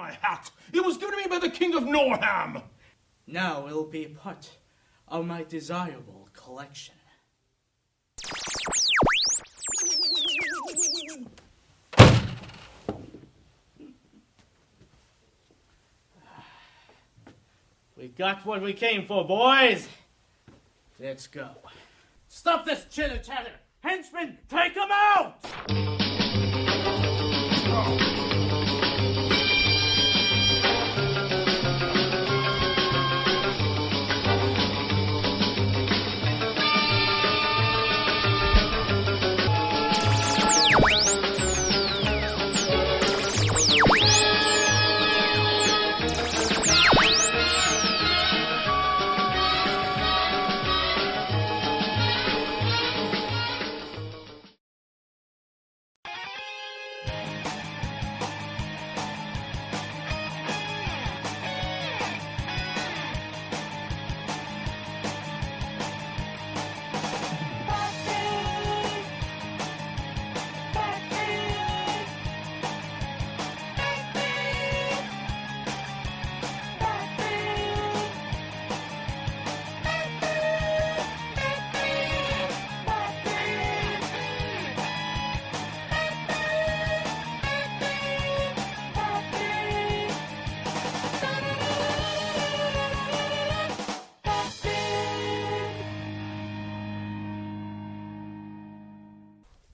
my hat. It was given to me by the King of Norham. Now it'll be part of my desirable collection. We got what we came for, boys. Let's go. Stop this chitter-chatter! Henchmen, take them out!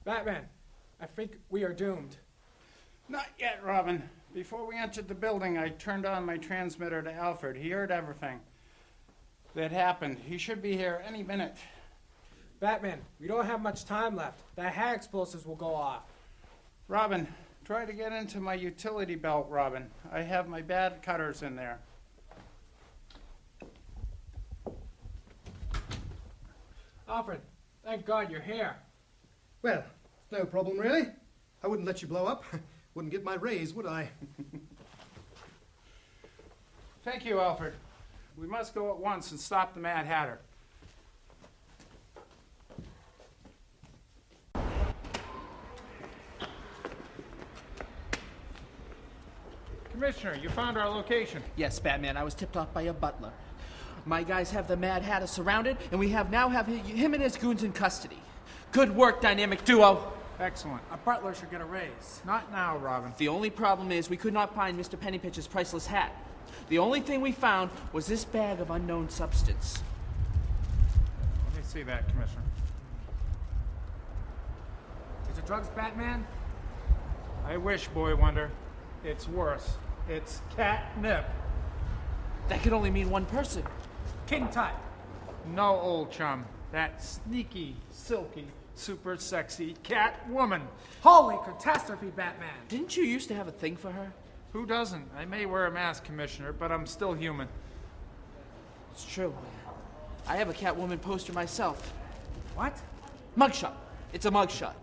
Batman, I think we are doomed. Not yet, Robin. Before we entered the building, I turned on my transmitter to Alfred. He heard everything that happened. He should be here any minute. Batman, we don't have much time left. The hat explosives will go off. Robin, try to get into my utility belt, Robin. I have my bad cutters in there. Alfred, thank God you're here. Well, it's no problem, really. I wouldn't let you blow up. Wouldn't get my raise, would I? Thank you, Alfred. We must go at once and stop the Mad Hatter. Commissioner, you found our location. Yes, Batman, I was tipped off by a butler. My guys have the Mad Hatter surrounded, and we now have him and his goons in custody. Good work, dynamic duo. Excellent. A butler should get a raise. Not now, Robin. The only problem is we could not find Mr. Pennypitch's priceless hat. The only thing we found was this bag of unknown substance. Let me see that, Commissioner. Is it drugs, Batman? I wish, Boy Wonder. It's worse. It's catnip. That could only mean one person. King Tut. No, old chum. That sneaky, silky, super sexy Catwoman. Holy catastrophe, Batman. Didn't you used to have a thing for her? Who doesn't? I may wear a mask, Commissioner, but I'm still human. It's true. I have a Catwoman poster myself. What? Mugshot. It's a mugshot.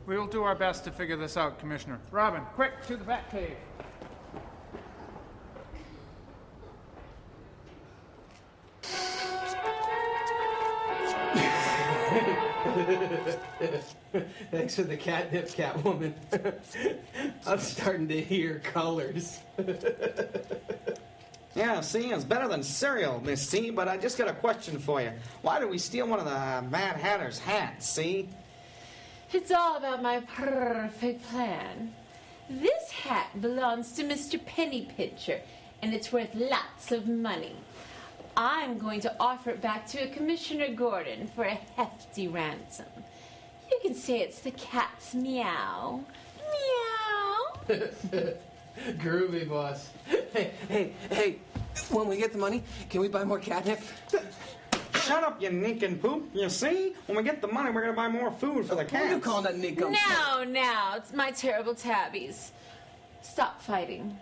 We'll do our best to figure this out, Commissioner. Robin, quick, to the Batcave. Thanks for the catnip, Catwoman. I'm starting to hear colors. Yeah, see, it's better than cereal, Miss C, but I just got a question for you. Why did we steal one of the Mad Hatter's hats, see? It's all about my perfect plan. This hat belongs to Mr. Pennypitcher, and it's worth lots of money. I'm going to offer it back to Commissioner Gordon for a hefty ransom. You can say it's the cat's meow. Meow. Groovy, boss. Hey, when we get the money, can we buy more catnip? Shut up, you nincompoop. You see? When we get the money, we're going to buy more food for the cats. What are you calling that nincompoop? Now, it's my terrible tabbies. Stop fighting.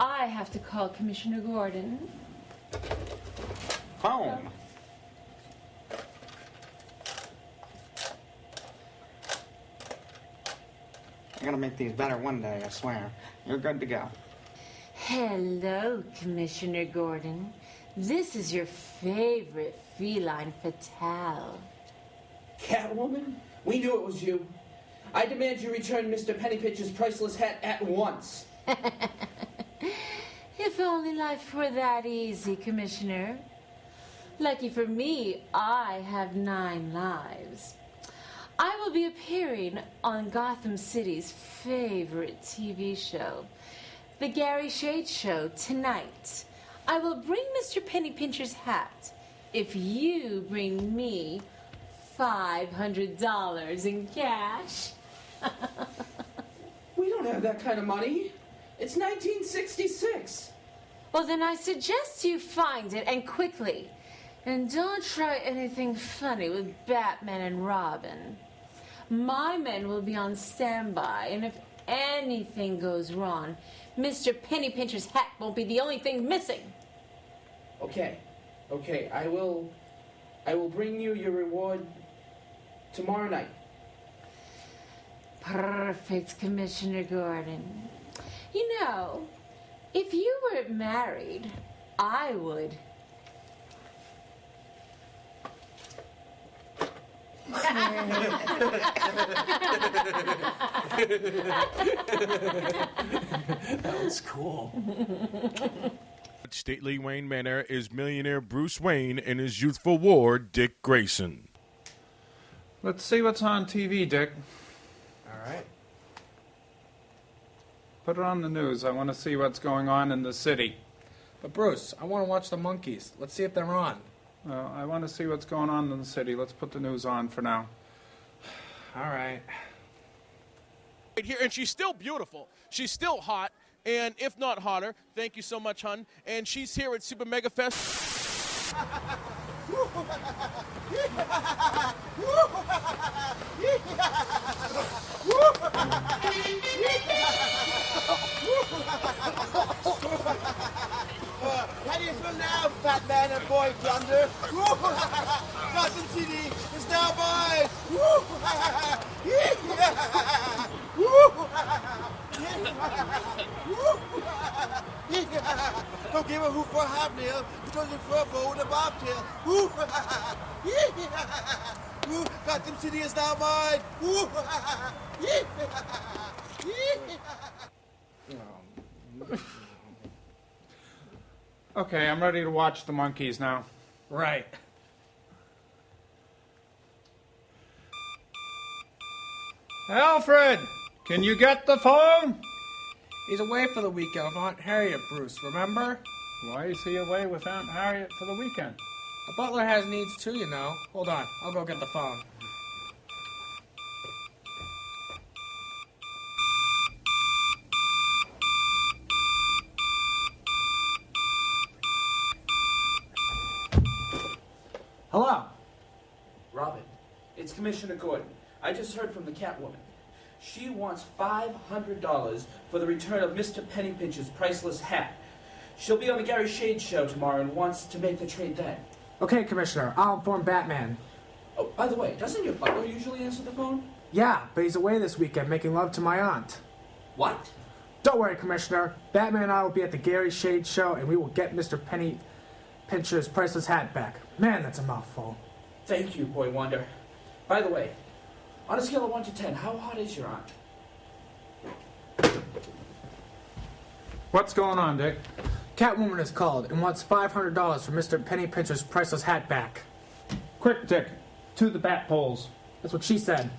I have to call Commissioner Gordon. Home. I'm going to make these better one day, I swear. You're good to go. Hello, Commissioner Gordon. This is your favorite feline fatale. Catwoman? We knew it was you. I demand you return Mr. Pennypitch's priceless hat at once. If only life were that easy, Commissioner. Lucky for me, I have 9 lives. I will be appearing on Gotham City's favorite TV show, The Gary Shade Show, tonight. I will bring Mr. Pennypincher's hat if you bring me $500 in cash. We don't have that kind of money. It's 1966. Well, then I suggest you find it, and quickly. And don't try anything funny with Batman and Robin. My men will be on standby, and if anything goes wrong, Mr. Pennypincher's hat won't be the only thing missing. Okay. I will bring you your reward tomorrow night. Perfect, Commissioner Gordon. You know, if you weren't married, I would. That was cool. At stately Wayne Manor is millionaire Bruce Wayne and his youthful ward, Dick Grayson. Let's see what's on TV, Dick. All right. Put it on the news. I want to see what's going on in the city. But Bruce, I want to watch the monkeys. Let's see if they're on. I want to see what's going on in the city. Let's put the news on for now. All right. Right here, and she's still beautiful. She's still hot, and if not hotter, thank you so much, hun. And she's here at Super Mega Fest. How do you feel now, fat man and boy plunder? Gotham City is now mine! Don't give a hoot for a hobnail, you don't live for a bow and a bobtail. Gotham City is now mine! Okay, I'm ready to watch the monkeys now. Right. Alfred, can you get the phone? He's away for the weekend with Aunt Harriet, Bruce, remember? Why is he away with Aunt Harriet for the weekend? A butler has needs too, you know. Hold on, I'll go get the phone. Hello. Robin, it's Commissioner Gordon. I just heard from the Catwoman. She wants $500 for the return of Mr. Pennypincher's priceless hat. She'll be on the Gary Shade Show tomorrow and wants to make the trade then. Okay, Commissioner, I'll inform Batman. Oh, by the way, doesn't your butler usually answer the phone? Yeah, but he's away this weekend making love to my aunt. What? Don't worry, Commissioner. Batman and I will be at the Gary Shade Show, and we will get Mr. Pennypincher's priceless hat back. Man, that's a mouthful. Thank you, Boy Wonder. By the way, on a scale of 1 to 10, how hot is your aunt? What's going on, Dick? Catwoman has called and wants $500 for Mr. Pennypincher's priceless hat back. Quick, Dick. To the Batpoles. That's what she said.